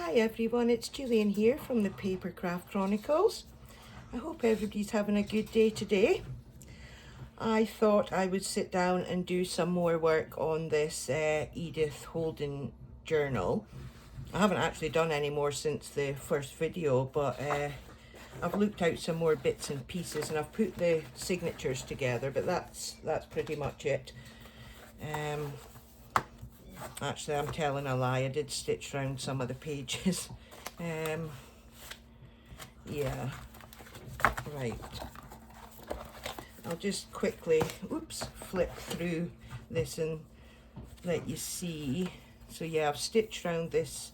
Hi everyone, it's Gillian here from the Papercraft Chronicles. I hope everybody's having a good day today. I thought I would sit down and do some more work on this Edith Holden journal. I haven't actually done any more since the first video, but I've looked out some more bits and pieces and I've put the signatures together, but that's pretty much it. Actually, I'm telling a lie, I did stitch around some of the pages. Yeah, right. I'll just quickly, flip through this and let you see. So yeah, I've stitched around this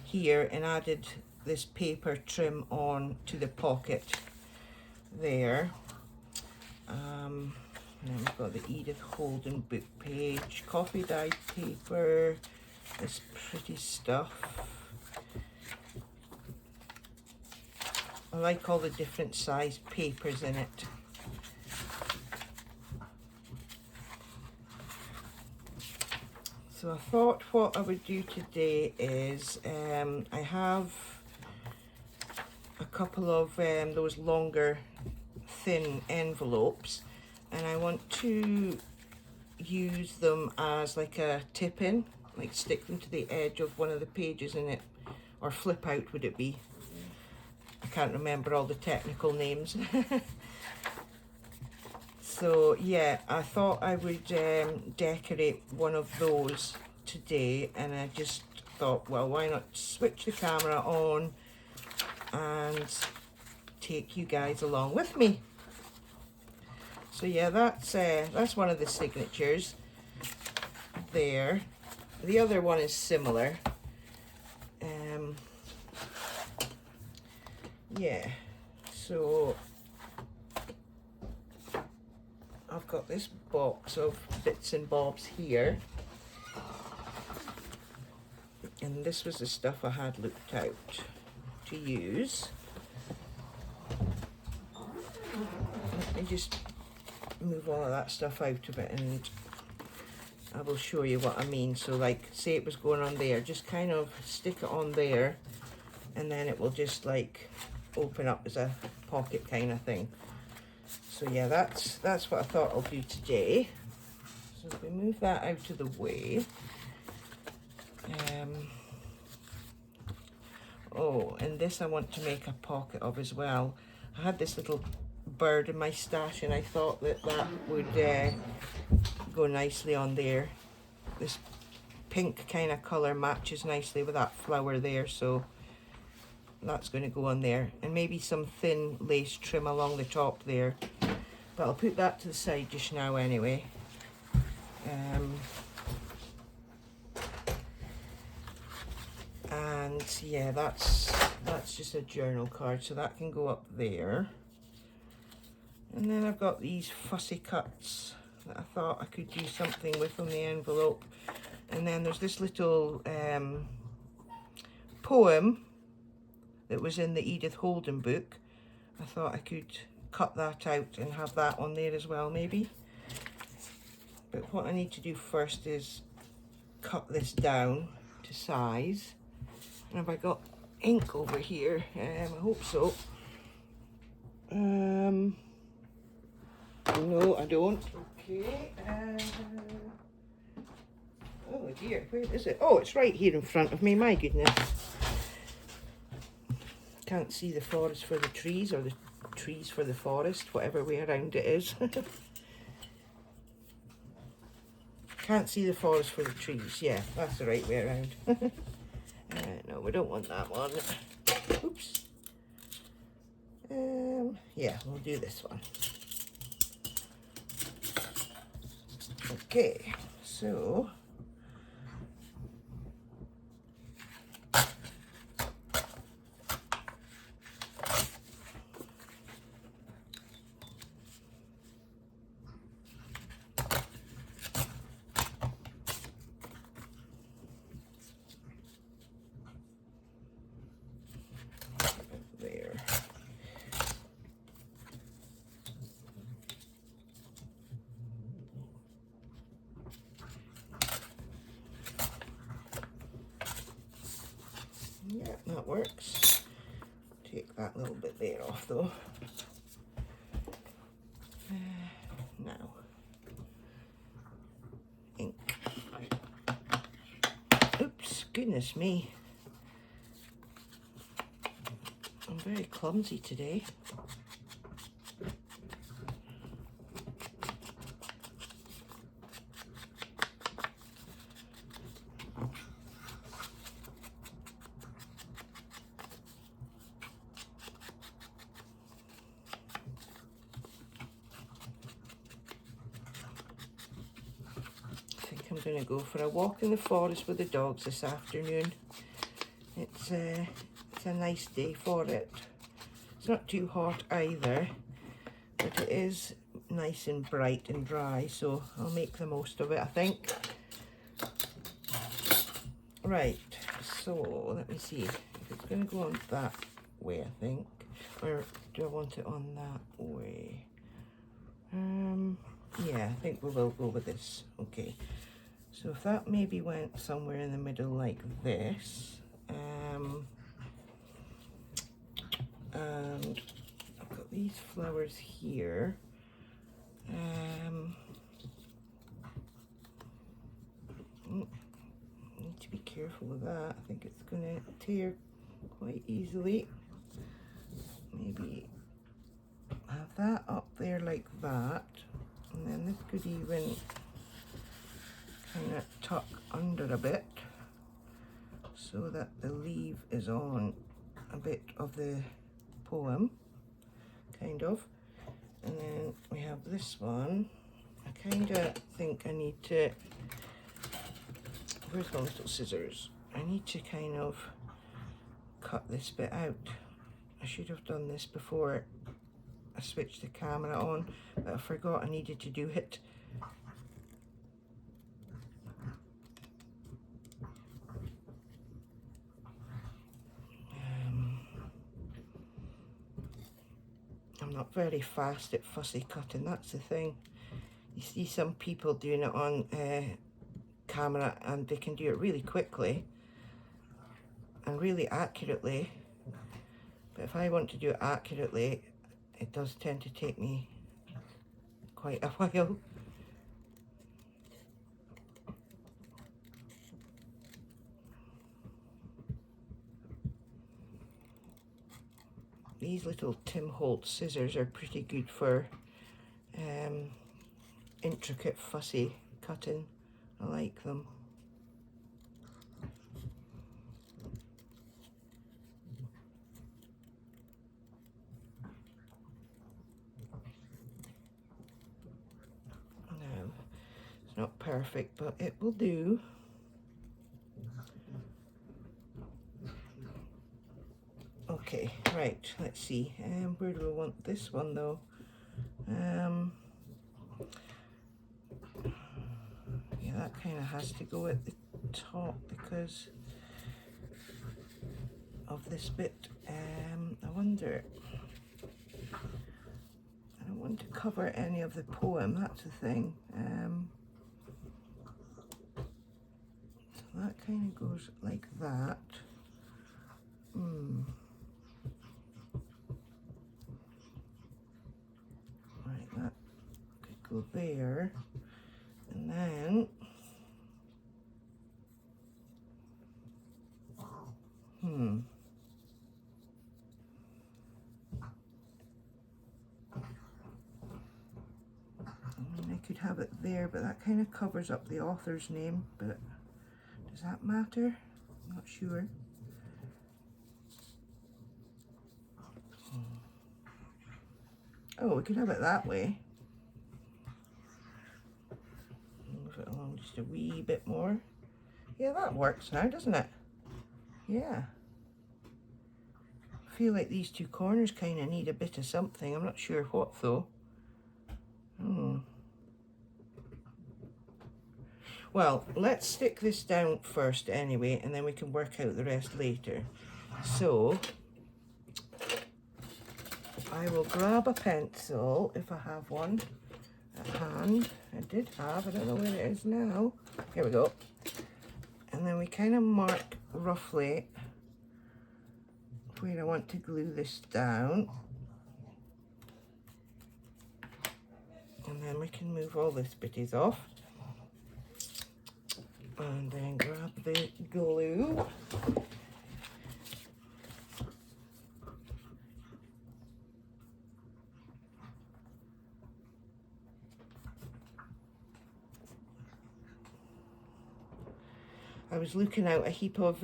here and added this paper trim on to the pocket there. And we've got the Edith Holden book page, coffee dyed paper, this pretty stuff. I like all the different size papers in it. So I thought what I would do today is, I have a couple of those longer thin envelopes, and I want to use them as like a tip-in, like stick them to the edge of one of the pages in it, or flip out would it be? I can't remember all the technical names. So yeah, I thought I would decorate one of those today, and I just thought, well, why not switch the camera on and take you guys along with me. So yeah, that's one of the signatures there. The other one is similar. Yeah, so I've got this box of bits and bobs here, and this was the stuff I had looked out to use. Let me just move all of that stuff out of it and I will show you what I mean. So like, say it was going on there, just kind of stick it on there and then it will just like open up as a pocket kind of thing. So yeah, that's what I thought I'll do today. So if we move that out of the way. Oh, and this I want to make a pocket of as well. I had this little bird in my stash and I thought that would go nicely on there. This pink kind of colour matches nicely with that flower there, so that's going to go on there. And maybe some thin lace trim along the top there. But I'll put that to the side just now anyway. And yeah, that's just a journal card, so that can go up there. And then I've got these fussy cuts that I thought I could do something with on the envelope. And then there's this little poem that was in the Edith Holden book. I thought I could cut that out and have that on there as well, maybe. But what I need to do first is cut this down to size. And have I got ink over here? I hope so. No, I don't. Okay. Oh dear, where is it? Oh, it's right here in front of me, my goodness. Can't see the forest for the trees, or the trees for the forest, whatever way around it is. Can't see the forest for the trees. Yeah, that's the right way around. No, we don't want that one. Oops. Yeah, we'll do this one. Okay, so there. Yeah, that works. Take that little bit there off though. Now, ink. Oops, goodness me. I'm very clumsy today. I'm going to go for a walk in the forest with the dogs this afternoon. It's a nice day for it. It's not too hot either, but it is nice and bright and dry, so I'll make the most of it, I think. Right, so let me see if it's going to go on that way, I think, or do I want it on that way? Yeah, I think we will go with this. Okay. So if that maybe went somewhere in the middle like this, and I've got these flowers here, need to be careful with that. I think it's going to tear quite easily. Maybe have that up there like that, and then this could even kind of tuck under a bit so that the leaf is on a bit of the poem, kind of. And then we have this one. I kind of think I need to, where's my little scissors? I need to kind of cut this bit out. I should have done this before I switched the camera on, but I forgot I needed to do it. I'm not very fast at fussy cutting, that's the thing. You see some people doing it on camera and they can do it really quickly and really accurately, but if I want to do it accurately, it does tend to take me quite a while. These little Tim Holtz scissors are pretty good for intricate fussy cutting. I like them. Now, it's not perfect, but it will do. Okay, right, let's see. Where do we want this one though? Yeah, that kind of has to go at the top because of this bit. I wonder, I don't want to cover any of the poem, that's the thing. So that kind of goes like that. Right, that could go there. And then, I could have it there, but that kind of covers up the author's name, but does that matter? I'm not sure. Oh, we could have it that way. Move it along just a wee bit more. Yeah, that works now, doesn't it? Yeah. I feel like these two corners kind of need a bit of something. I'm not sure what though. Well, let's stick this down first anyway, and then we can work out the rest later. So, I will grab a pencil, if I have one at hand. I did have, I don't know where it is now. Here we go. And then we kind of mark roughly where I want to glue this down. And then we can move all this bitties off. And then grab the glue. I was looking out a heap of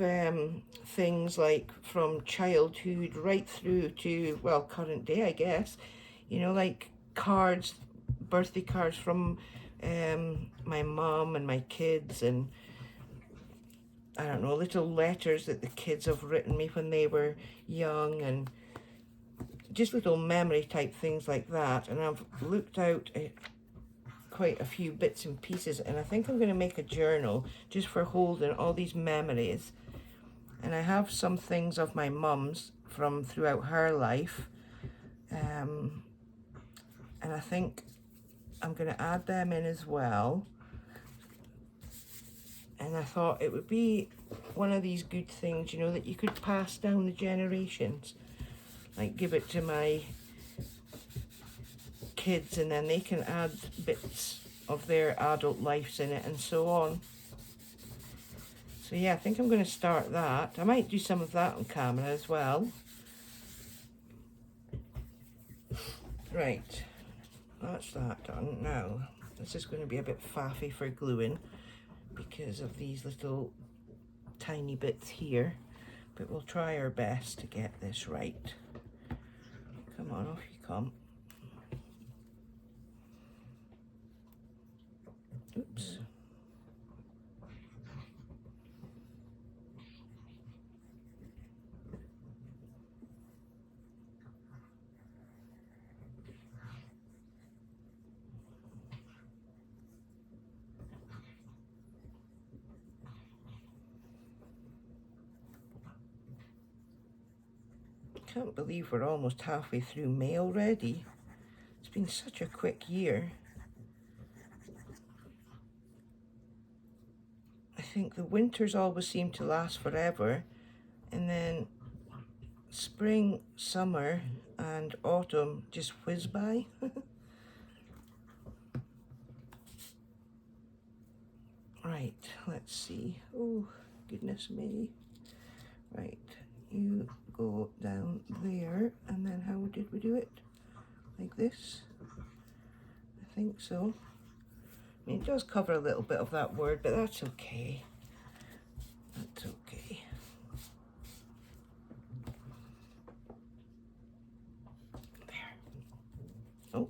things like from childhood right through to, well, current day, I guess. You know, like cards, birthday cards from my mum and my kids, and I don't know, little letters that the kids have written me when they were young, and just little memory type things like that. And I've looked out quite a few bits and pieces, and I think I'm going to make a journal just for holding all these memories. And I have some things of my mum's from throughout her life, and I think I'm going to add them in as well. And I thought it would be one of these good things, you know, that you could pass down the generations, like give it to my kids, and then they can add bits of their adult lives in it and so on. So yeah, I think I'm going to start that. I might do some of that on camera as well. Right, that's that done. Now, this is going to be a bit faffy for gluing because of these little tiny bits here, but we'll try our best to get this right. Come on, off you come. Oops. Can't believe we're almost halfway through May already. It's been such a quick year. I think the winters always seem to last forever, and then spring, summer, and autumn just whiz by. Right, let's see. Oh, goodness me. Right, you go down there, and then how did we do it? Like this? I think so. I mean, it does cover a little bit of that word, but that's okay. That's okay. There. Oh,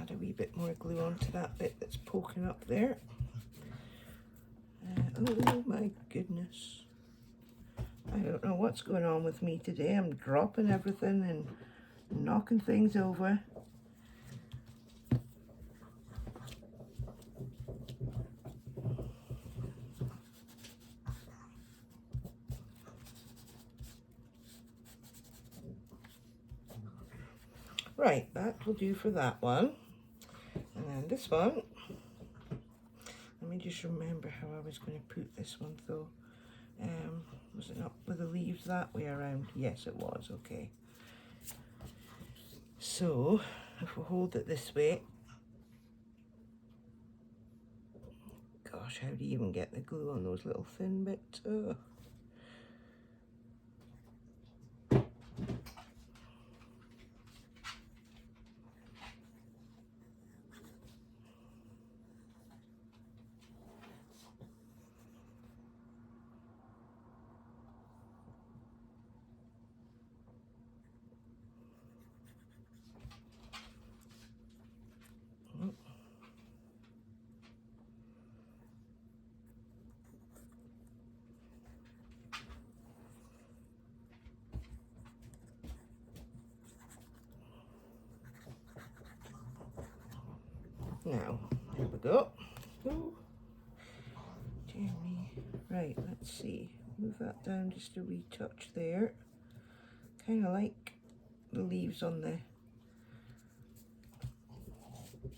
add a wee bit more glue onto that bit that's poking up there. Oh my goodness. I don't know what's going on with me today. I'm dropping everything and knocking things over. Right, that will do for that one. And then this one, let me just remember how I was going to put this one though. Was it up with the leaves that way around? Yes, it was, okay. So, if we hold it this way, gosh, how do you even get the glue on those little thin bits? Oh. Now, there we go. Ooh. Dear me. Right, let's see. Move that down just a wee touch there. Kind of like the leaves on the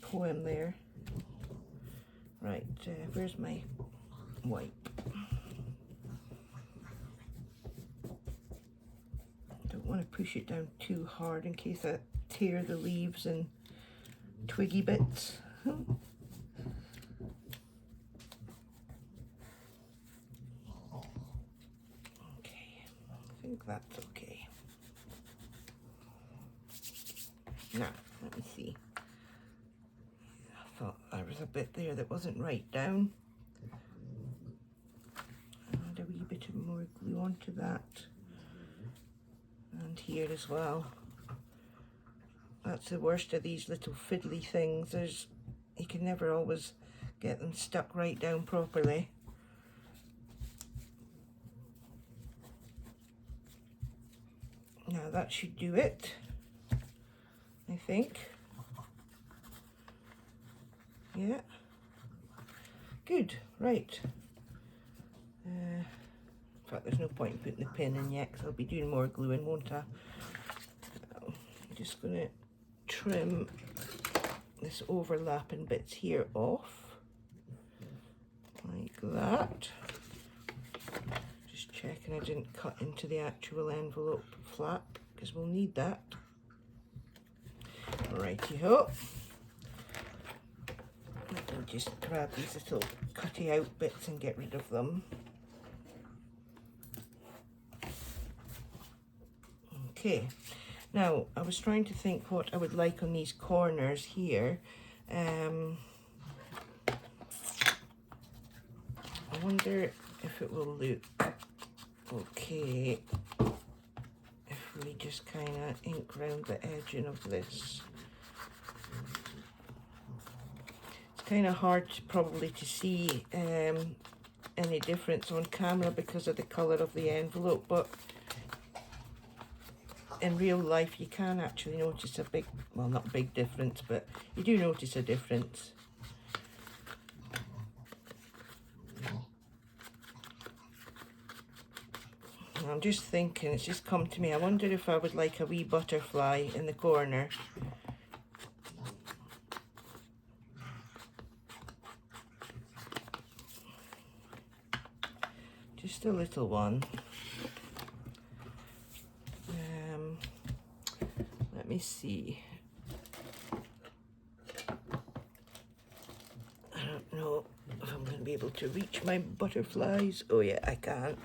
poem there. Right, where's my wipe? want to push it down too hard in case I tear the leaves and twiggy bits. Okay, I think that's okay. Now, let me see. I thought there was a bit there that wasn't right down. Add a wee bit of more glue onto that. And here as well. That's the worst of these little fiddly things. You can never always get them stuck right down properly. Now that should do it, I think. Yeah. Good, right. In fact, there's no point in putting the pin in yet because I'll be doing more gluing, won't I? I'm just going to trim this overlapping bits here off, like that. Just checking I didn't cut into the actual envelope flap because we'll need that. Righty-ho. Let me just grab these little cutty out bits and get rid of them. Okay, now I was trying to think what I would like on these corners here. I wonder if it will look okay if we just kind of ink around the edging of this. It's kind of hard probably to see any difference on camera because of the colour of the envelope, but in real life you can actually notice a big, well, not a big difference, but you do notice a difference. I'm just thinking, it's just come to me, I wonder if I would like a wee butterfly in the corner. Just a little one. Let me see. I don't know if I'm going to be able to reach my butterflies. Oh yeah, I can.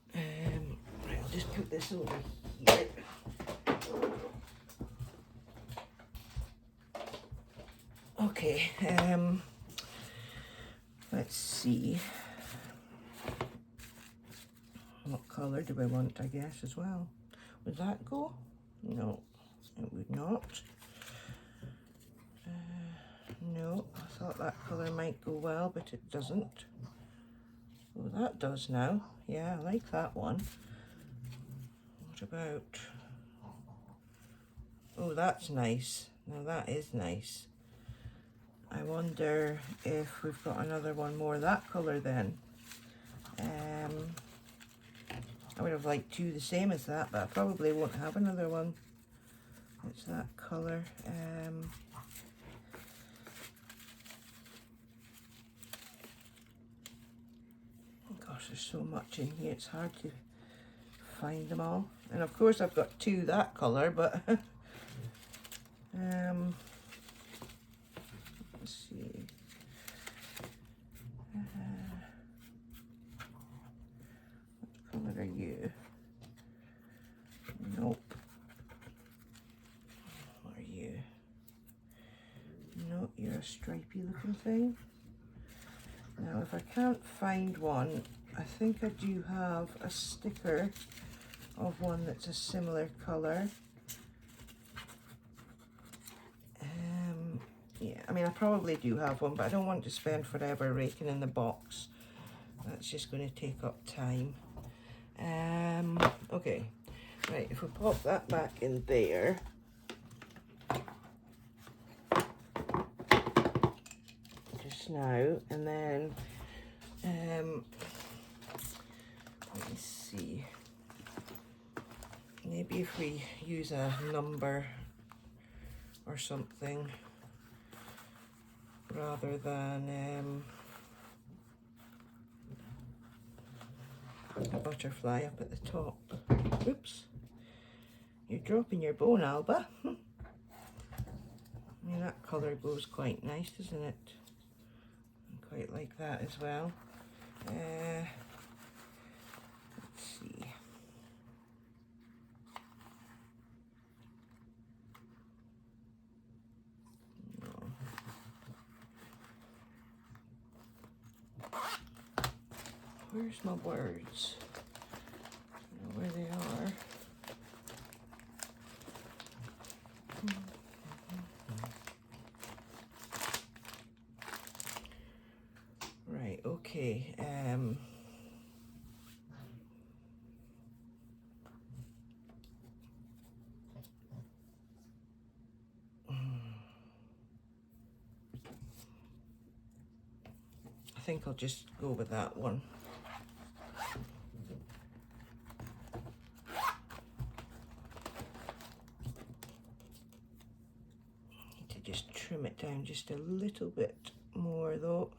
Right, I'll just put this over here. Okay, let's see. What colour do I want, I guess, as well? Would that go? No, it would not. No, I thought that colour might go well, but it doesn't. Oh, that does now. Yeah, I like that one. What about... Oh, that's nice. Now that is nice. I wonder if we've got another one more that colour then. I would have liked two the same as that, but I probably won't have another one. It's that colour. Gosh, there's so much in here, it's hard to find them all. And of course I've got two that colour, but let's see. What colour are you? Nope. What are you? No, you're a stripy looking thing. Now if I can't find one, I think I do have a sticker of one that's a similar colour. Yeah, I mean I probably do have one, but I don't want to spend forever raking in the box. That's just going to take up time. Okay, right, if we pop that back in there, just now, and then let me see, maybe if we use a number or something rather than a butterfly up at the top. Oops. You're dropping your bone, Alba. I mean, that colour goes quite nice, doesn't it? I quite like that as well. Let's see. No. Where's my words? I don't know where they are. Right, okay. I think I'll just go with that one. Need to just trim it down just a little bit more though.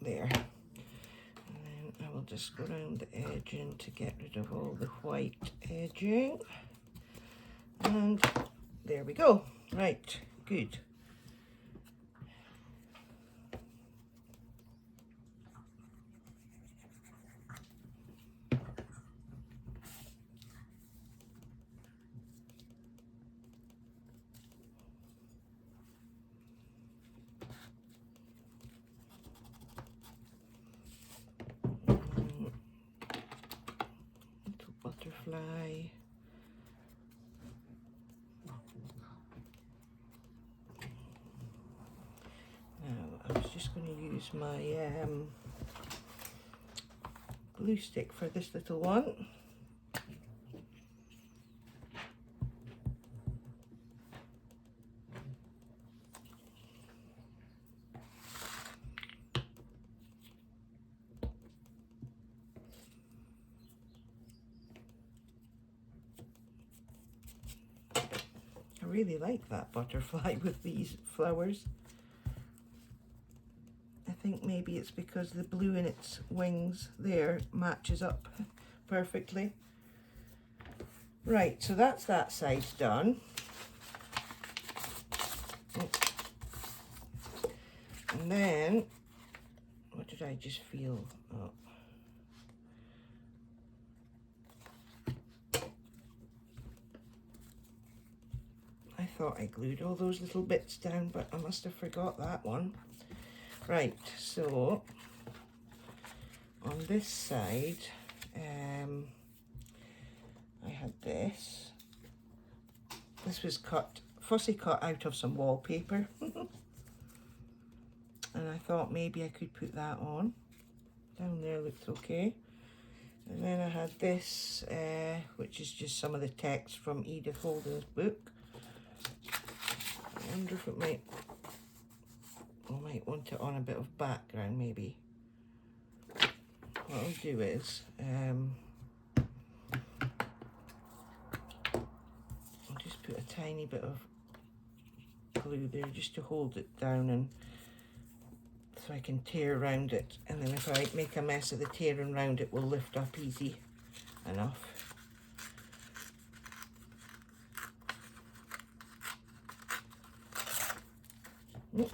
There. And then I will just go around the edging to get rid of all the white edging. And there we go. Right, good. Little butterfly. Now, I was just going to use my glue stick for this little one. I really like that butterfly with these flowers. I think maybe it's because the blue in its wings there matches up perfectly. Right, so that's that side done. And then, what did I just feel? Oh. I thought I glued all those little bits down, but I must have forgot that one. Right, so on this side, I had this. This was fussy cut out of some wallpaper. And I thought maybe I could put that on. Down there looks okay. And then I had this, which is just some of the text from Edith Holden's book. I wonder if it might, I might want it on a bit of background maybe. What I'll do is, I'll just put a tiny bit of glue there just to hold it down, and so I can tear around it, and then if I make a mess of the tearing around, it will lift up easy enough. I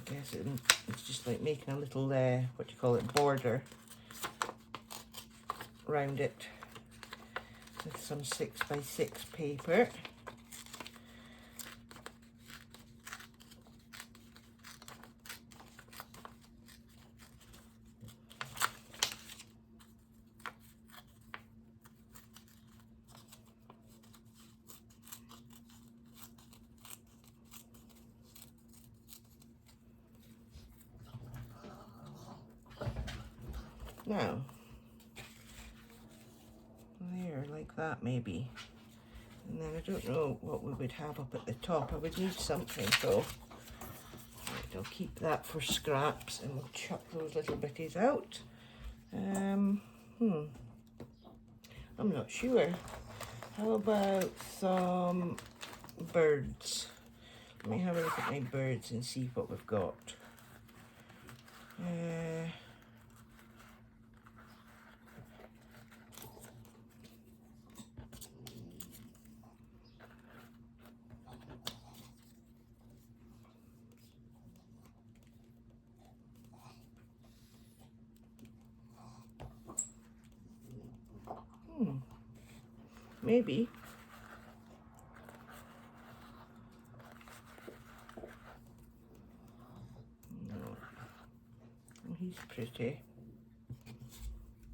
guess it's just like making a little, what do you call it, border around it with some 6x6 paper. Now, there, like that maybe. And then I don't know what we would have up at the top. I would need something, so right, I'll keep that for scraps, and we'll chuck those little bitties out. I'm not sure. How about some birds? Let me have a look at my birds and see what we've got. Maybe. No. Oh, he's pretty.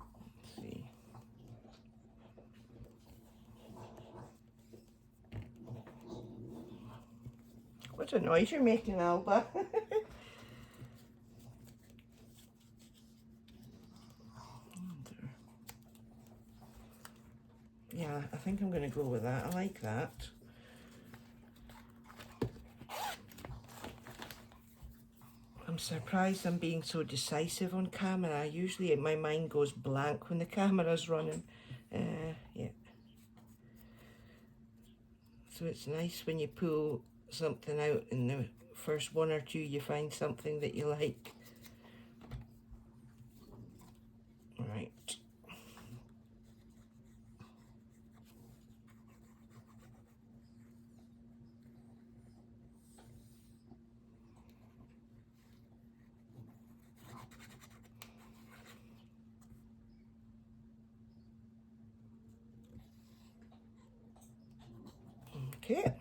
Let's see. What a noise you're making, Alba. Yeah, I think I'm going to go with that. I like that. I'm surprised I'm being so decisive on camera. Usually my mind goes blank when the camera's running. Yeah. So it's nice when you pull something out in the first one or two, you find something that you like. Right. Okay.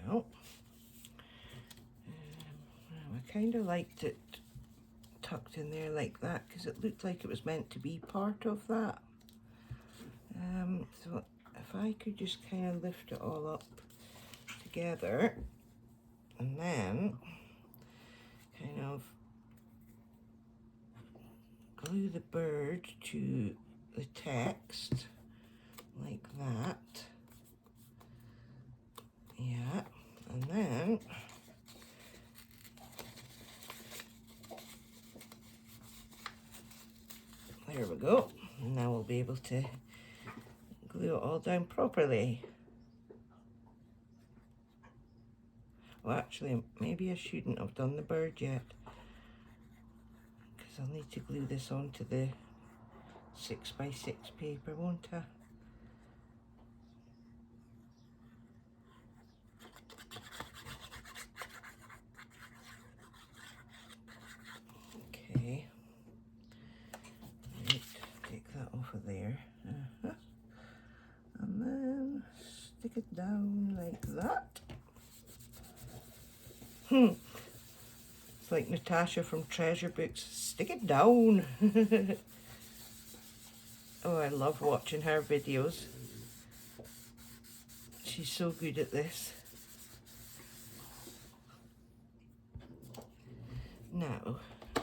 Now, I kind of liked it tucked in there like that because it looked like it was meant to be part of that. So if I could just kind of lift it all up together and then kind of glue the bird to the text like that. Yeah, and then there we go. Now we'll be able to glue it all down properly. Well, actually, maybe I shouldn't have done the bird yet because I'll need to glue this onto the 6x6 paper, won't I? Okay. Right, take that off of there. And then stick it down like that. It's like Natasha from Treasure Books. Stick it down. Oh, I love watching her videos. She's so good at this. Now, I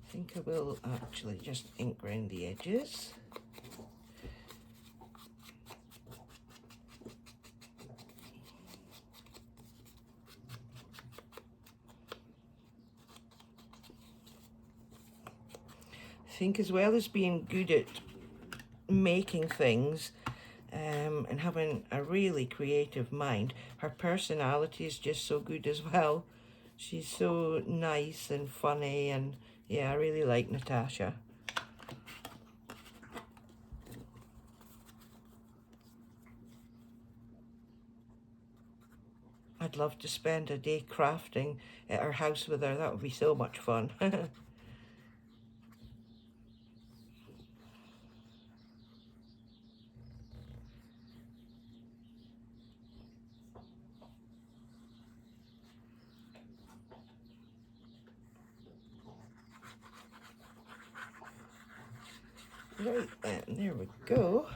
think I will actually just ink around the edges. I think as well as being good at making things and having a really creative mind, her personality is just so good as well. She's so nice and funny, and yeah, I really like Natasha. I'd love to spend a day crafting at her house with her. That would be so much fun. Right then, there we go.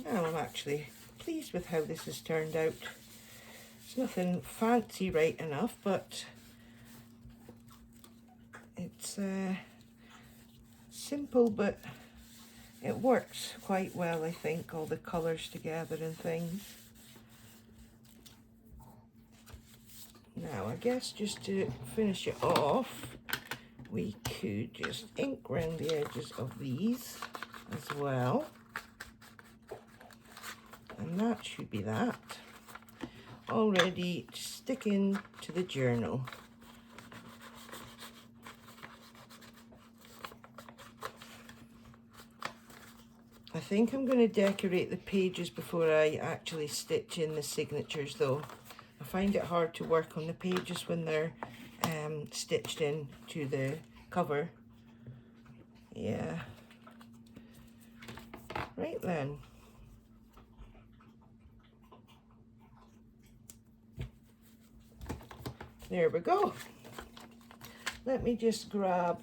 Now I'm actually pleased with how this has turned out. It's nothing fancy right enough, but it's simple, but it works quite well, I think, all the colours together and things. Now, I guess just to finish it off, we could just ink around the edges of these as well. And that should be that. All ready to stick into the journal. I think I'm going to decorate the pages before I actually stitch in the signatures though. I find it hard to work on the pages when they're stitched in to the cover. Yeah. Right then. There we go. Let me just grab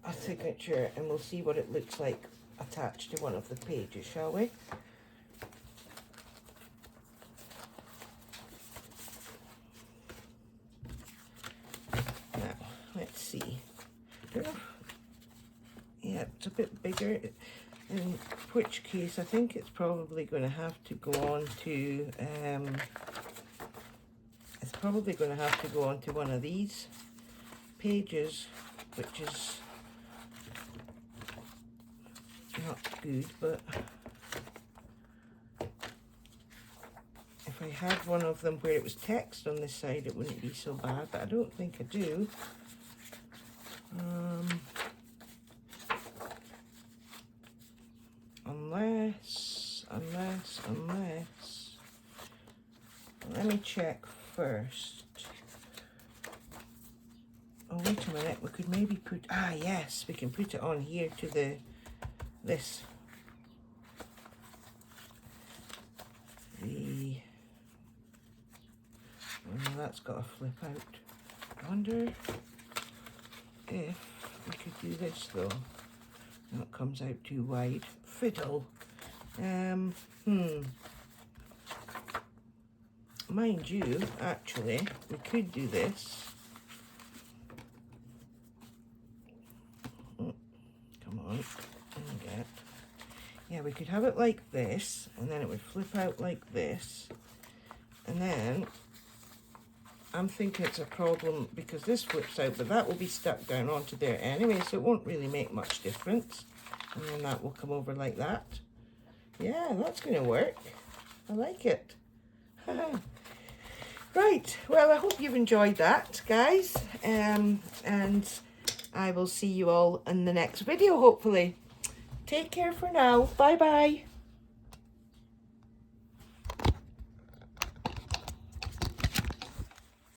a signature and we'll see what it looks like attached to one of the pages, shall we? Now, let's see. Yeah, it's a bit bigger, in which case I think it's probably going to have to go on to one of these pages, which is not good, but if I had one of them where it was text on this side, it wouldn't be so bad, but I don't think I do. Unless, let me check first. Oh, wait a minute, we could maybe put, yes, we can put it on here to this. Oh, that's got to flip out. I wonder if we could do this though. No, it comes out too wide. Fiddle. Mind you, actually, we could do this. Come on. Yeah, we could have it like this, and then it would flip out like this. And then, I'm thinking it's a problem because this flips out, but that will be stuck down onto there anyway, so it won't really make much difference. And then that will come over like that. Yeah, that's going to work. I like it. Right, well, I hope you've enjoyed that, guys. And I will see you all in the next video, hopefully. Take care for now. Bye-bye.